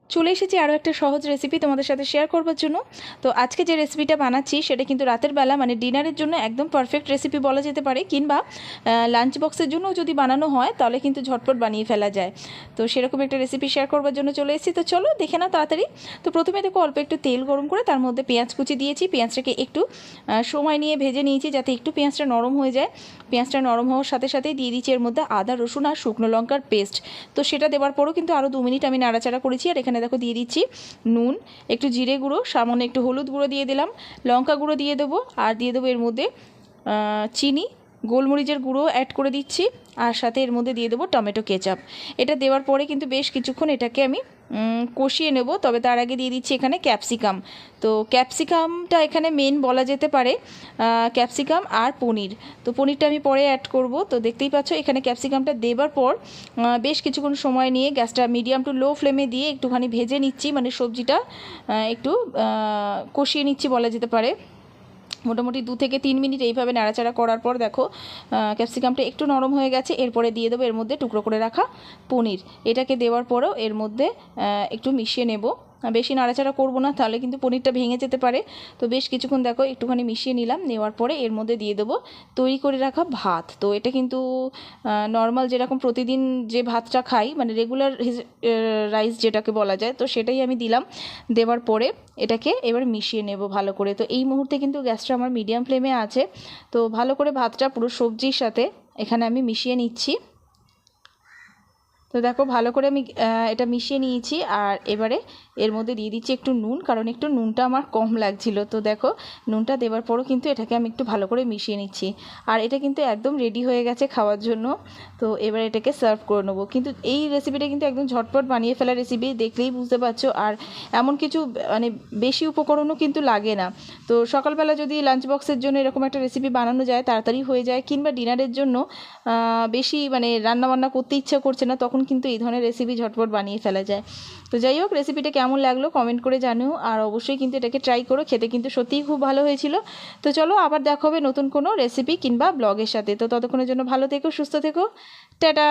চলে এসেছি আরও একটা সহজ রেসিপি তোমাদের সাথে শেয়ার করবার জন্য। তো আজকে যে রেসিপিটা বানাচ্ছি সেটা কিন্তু রাতের বেলা মানে ডিনারের জন্য একদম পারফেক্ট রেসিপি বলা যেতে পারে, কিংবা লাঞ্চ বক্সের জন্যও যদি বানানো হয় তাহলে কিন্তু ঝটপট বানিয়ে ফেলা যায়। তো সেরকম একটা রেসিপি শেয়ার করবার জন্য চলে এসেছি। তো চলো দেখে নাও তাড়াতাড়ি। তো প্রথমে দেখো অল্প একটু তেল গরম করে তার মধ্যে পেঁয়াজ কুচি দিয়েছি। পেঁয়াজটাকে একটু সময় নিয়ে ভেজে নিয়েছি যাতে একটু পেঁয়াজটা নরম হয়ে যায়। পেঁয়াজটা নরম হওয়ার সাথে সাথেই দিয়ে দিচ্ছি এর মধ্যে আদা রসুন আর শুকনো লঙ্কার পেস্ট। তো সেটা দেওয়ার পরও কিন্তু আরও 2 মিনিট আমি নাড়াচাড়া করেছি। আর এখানে দেখো দিয়ে দিচ্ছি নুন, একটু জিরে গুঁড়ো, সামান্য একটু হলুদ গুঁড়ো দিয়ে দিলাম, লঙ্কা গুঁড়ো দিয়ে দেবো, আর দিয়ে দেবো এর মধ্যে চিনি, গোলমরিচের গুঁড়ো অ্যাড করে দিচ্ছি, আর সাথে এর মধ্যে দিয়ে দেবো টমেটো কেচাপ। এটা দেওয়ার পরে কিন্তু বেশ কিছুক্ষণ এটাকে আমি কষিয়ে নেব। তবে তার আগে দিয়ে দিচ্ছি এখানে ক্যাপসিকাম। তো ক্যাপসিকামটা এখানে মেন বলা যেতে পারে, ক্যাপসিকাম আর পনির। তো পনিরটা আমি পরে অ্যাড করব। তো দেখতেই পাচ্ছ এখানে ক্যাপসিকামটা দেবার পর বেশ কিছুক্ষণ সময় নিয়ে গ্যাসটা মিডিয়াম টু লো ফ্লেমে দিয়ে একটুখানি ভেজে নিচ্ছি, মানে সবজিটা একটু কষিয়ে নিচ্ছি বলা যেতে পারে। মোটামুটি 2 থেকে 3 মিনিট এইভাবে নাড়াচাড়া করার পর দেখো ক্যাপসিকামটা একটু নরম হয়ে গেছে। এরপরে দিয়ে দেবো এর মধ্যে টুকরো করে রাখা পনির। এটাকে দেওয়ার পরেও এর মধ্যে একটু মিশিয়ে নেব। বেশি নাড়াচাড়া করব না, তাহলে কিন্তু পনিরটা ভেঙে যেতে পারে। তো বেশ কিছুক্ষণ দেখো একটুখানি মিশিয়ে নিলাম। নেওয়ার পরে এর মধ্যে দিয়ে দেবো তৈরি করে রাখা ভাত। তো এটা কিন্তু নর্মাল যেরকম প্রতিদিন যে ভাতটা খাই, মানে রেগুলার রাইস যেটাকে বলা যায়, তো সেটাই আমি দিলাম। দেওয়ার পরে এটাকে এবার মিশিয়ে নেব ভালো করে। তো এই মুহূর্তে কিন্তু গ্যাসটা আমার মিডিয়াম ফ্লেমে আছে। তো ভালো করে ভাতটা পুরো সবজির সাথে এখানে আমি মিশিয়ে নিচ্ছি। তো দেখো ভালো করে আমি এটা মিশিয়ে নিয়েছি। আর এবারে এর মধ্যে দিয়ে দিচ্ছি একটু নুন, কারণ একটু নুনটা আমার কম লাগছিল। তো দেখো নুনটা দেওয়ার পরও কিন্তু এটাকে আমি একটু ভালো করে মিশিয়ে নিচ্ছি। আর এটা কিন্তু একদম রেডি হয়ে গেছে খাওয়ার জন্য। তো এবার এটাকে সার্ভ করে নেবো। কিন্তু এই রেসিপিটা কিন্তু একদম ঝটপট বানিয়ে ফেলা রেসিপি, দেখলেই বুঝতে পারছো। আর এমন কিছু মানে বেশি উপকরণও কিন্তু লাগে না। তো সকালবেলা যদি লাঞ্চ বক্সের জন্য এরকম একটা রেসিপি বানানো যায় তাড়াতাড়ি হয়ে যায়, কিংবা ডিনারের জন্য বেশি মানে রান্নাবান্না করতে ইচ্ছা করছে না, তখন কিন্তু এই ধরনের রেসিপি ঝটপট বানিয়ে ফেলা যায়। তো যাই হোক, রেসিপিটা কেমন লাগলো কমেন্ট করে জানিও। আর অবশ্যই কিন্তু এটাকে ট্রাই করো, খেতে কিন্তু সত্যিই খুব ভালো হয়েছিল। তো চলো আবার দেখা হবে নতুন কোনো রেসিপি কিংবা ব্লগের সাথে। তো ততক্ষণের জন্য ভালো থেকো, সুস্থ থেকো, টাটা।